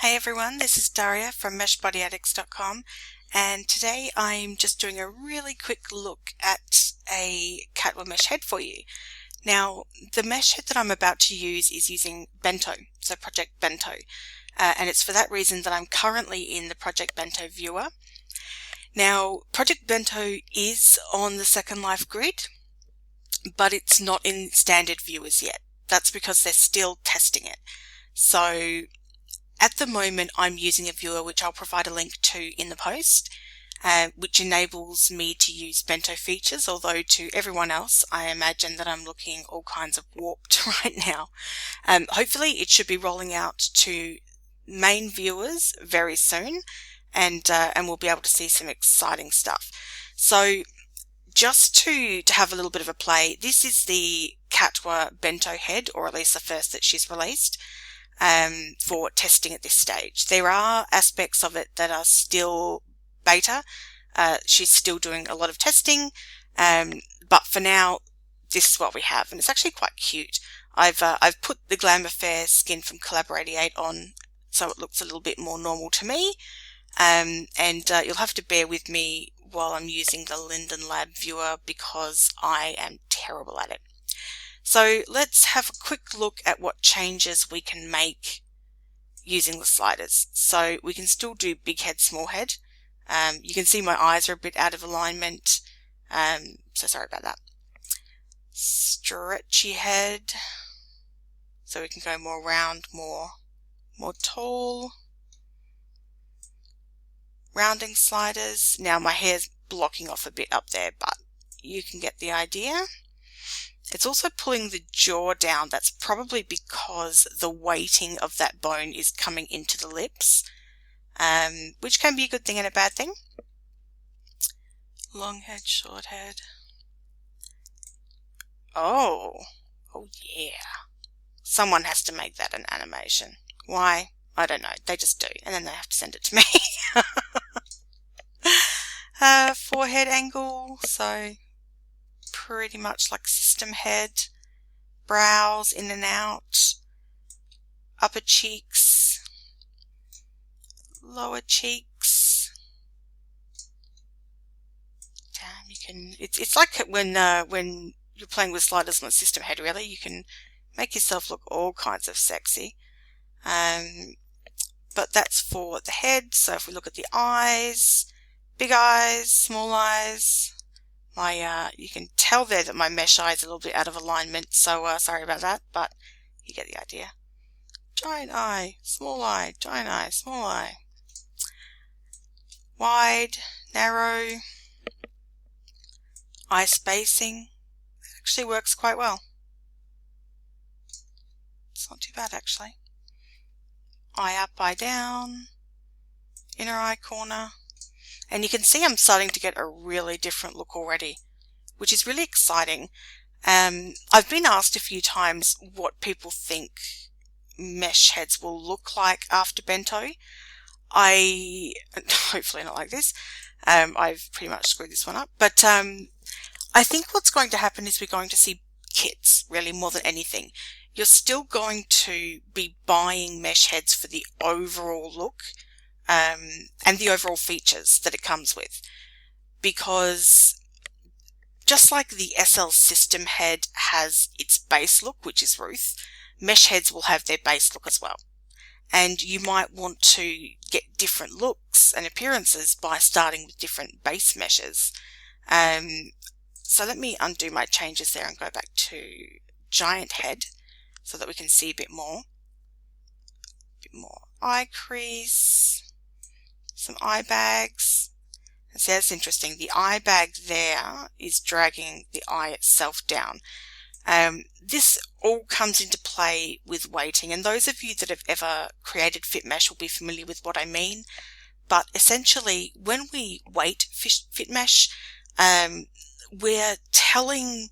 Hey everyone, this is Daria from meshbodyaddicts.com, and today I'm just doing a really quick look at a Catwa mesh head for you. Now, the mesh head that I'm about to use is using Bento, so Project Bento, and it's for that reason that I'm currently in the Project Bento viewer. Now, Project Bento is on the Second Life grid, but it's not in standard viewers yet. That's because they're still testing it. So at the moment, I'm using a viewer which I'll provide a link to in the post, which enables me to use Bento features, although to everyone else, I imagine that I'm looking all kinds of warped right now. Hopefully, it should be rolling out to main viewers very soon, and we'll be able to see some exciting stuff. So just to have a little bit of a play, this is the Catwa Bento head, or at least the first that she's released, for testing at this stage. There are aspects of it that are still beta. She's still doing a lot of testing, but for now, this is what we have, and it's actually quite cute. I've put the Glamour Fair skin from Collaboratiate on, so it looks a little bit more normal to me, and you'll have to bear with me while I'm using the Linden Lab viewer because I am terrible at it. So let's have a quick look at what changes we can make using the sliders. So we can still do big head, small head. You can see my eyes are a bit out of alignment, so sorry about that. Stretchy head, so we can go more round, more tall. Rounding sliders. Now my hair's blocking off a bit up there, but you can get the idea. It's also pulling the jaw down. That's probably because the weighting of that bone is coming into the lips, which can be a good thing and a bad thing. Long head, short head. Oh yeah. Someone has to make that an animation. Why? I don't know. They just do, and then they have to send it to me. Forehead angle, so pretty much like system head. Brows in and out. Upper cheeks. Lower cheeks. Damn, you can. It's like when you're playing with sliders on a system head. Really, you can make yourself look all kinds of sexy. But that's for the head. So if we look at the eyes, big eyes, small eyes. You can tell there that my mesh eye is a little bit out of alignment, so sorry about that, but you get the idea. Giant eye, small eye, giant eye, small eye. Wide, narrow. Eye spacing actually works quite well. It's not too bad actually. Eye up, eye down. Inner eye corner. And you can see I'm starting to get a really different look already, which is really exciting. I've been asked a few times what people think mesh heads will look like after Bento. Hopefully not like this. I've pretty much screwed this one up. But I think what's going to happen is we're going to see kits, really, more than anything. You're still going to be buying mesh heads for the overall look, and the overall features that it comes with, because just like the SL system head has its base look, which is Ruth, mesh heads will have their base look as well, and you might want to get different looks and appearances by starting with different base meshes. So let me undo my changes there and go back to giant head so that we can see a bit more eye crease, some eye bags. And see, that's interesting. The eye bag there is dragging the eye itself down. This all comes into play with weighting, and those of you that have ever created fit mesh will be familiar with what I mean. But essentially, when we weight fit mesh, we're telling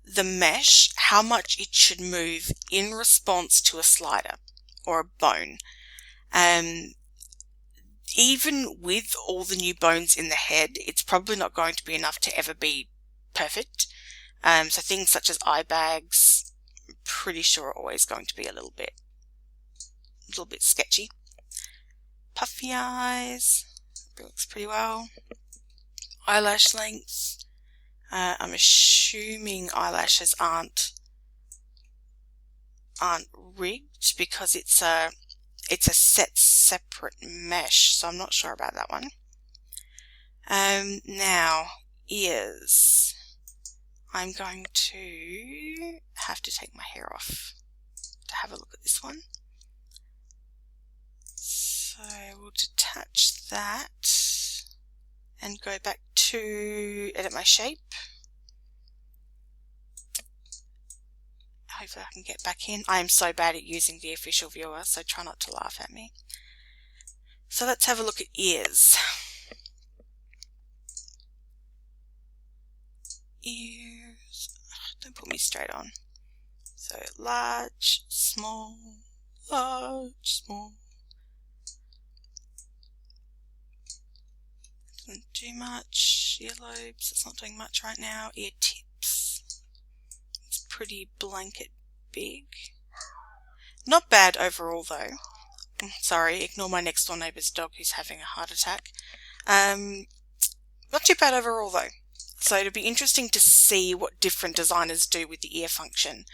the mesh how much it should move in response to a slider or a bone. Even with all the new bones in the head, it's probably not going to be enough to ever be perfect. So things such as eye bags, I'm pretty sure are always going to be a little bit sketchy. puffy eyes. It looks pretty well. Eyelash length. I'm assuming eyelashes aren't rigged because it's a set separate mesh, so I'm not sure about that one. Now ears. I'm going to have to take my hair off to have a look at this one. So we'll detach that and go back to edit my shape. Hopefully I can get back in. I am so bad at using the official viewer, so try not to laugh at me. So let's have a look at ears. Ears. Don't put me straight on. So large, small, large, small. Doesn't do much. Earlobes, it's not doing much right now. Ear tips. It's pretty blanket big. Not bad overall though. Sorry, ignore my next door neighbour's dog who's having a heart attack. Not too bad overall though. So it'll be interesting to see what different designers do with the ear function.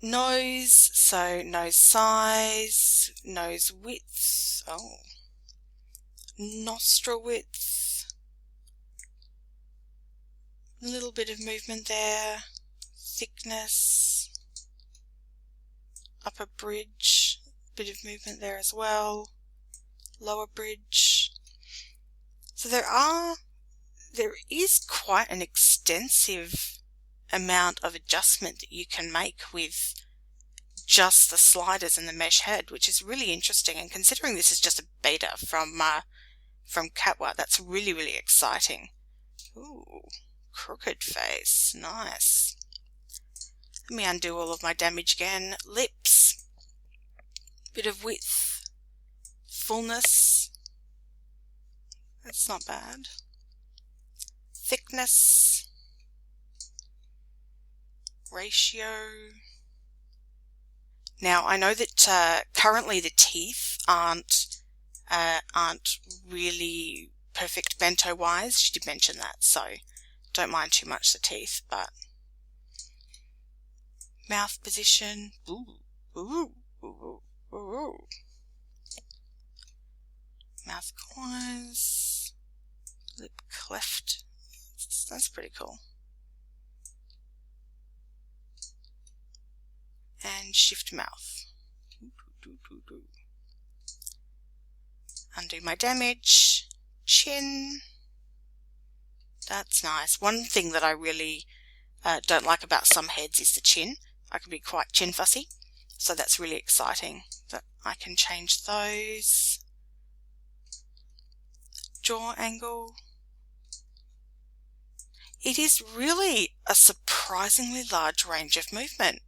Nose, so nose size, nose width, nostril width, a little bit of movement there, thickness, upper bridge, bit of movement there as well, lower bridge. So there is quite an extensive amount of adjustment that you can make with just the sliders and the mesh head, which is really interesting. And considering this is just a beta from Catwa, that's really, really exciting. Ooh, crooked face, nice. Let me undo all of my damage again. Lips, bit of width, fullness. That's not bad. Thickness, ratio. Now I know that currently the teeth aren't really perfect bento wise. She did mention that, so don't mind too much the teeth. But mouth position, ooh, ooh, ooh, ooh. Mouth corners, lip cleft. That's pretty cool. And shift mouth. Undo my damage. Chin. That's nice. One thing that I really don't like about some heads is the chin. I can be quite chin fussy, so that's really exciting that I can change those. Jaw angle. It is really a surprisingly large range of movement,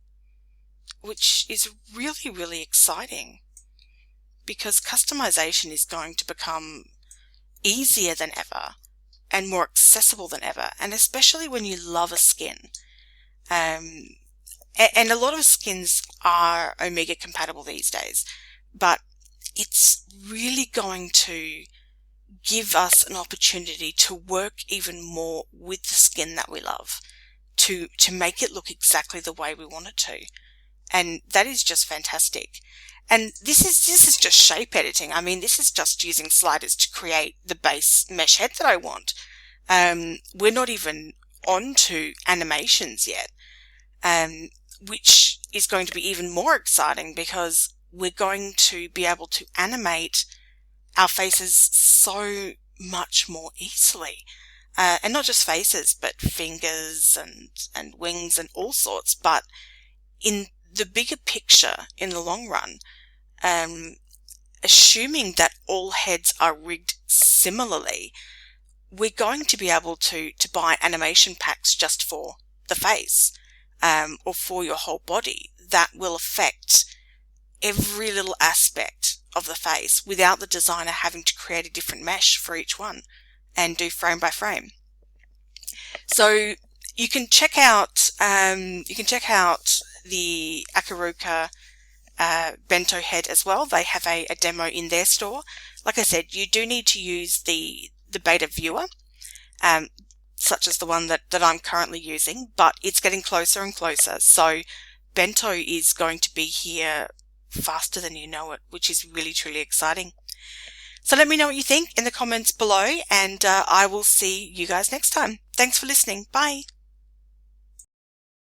which is really, really exciting because customization is going to become easier than ever and more accessible than ever, and especially when you love a skin. And a lot of skins are Omega compatible these days, but it's really going to give us an opportunity to work even more with the skin that we love, to make it look exactly the way we want it to. And that is just fantastic. And this is just shape editing. I mean, this is just using sliders to create the base mesh head that I want. We're not even on to animations yet, which is going to be even more exciting because we're going to be able to animate our faces so much more easily. And not just faces, but fingers and wings and all sorts. But in the bigger picture, in the long run, assuming that all heads are rigged similarly, we're going to be able to buy animation packs just for the face, or for your whole body that will affect every little aspect of the face without the designer having to create a different mesh for each one and do frame by frame. So you can check out the Akaruka Bento head as well. They have a demo in their store. Like I said, you do need to use the beta viewer, such as the one that I'm currently using, but it's getting closer and closer. So Bento is going to be here faster than you know it, which is really, truly exciting. So let me know what you think in the comments below, and I will see you guys next time. Thanks for listening. Bye.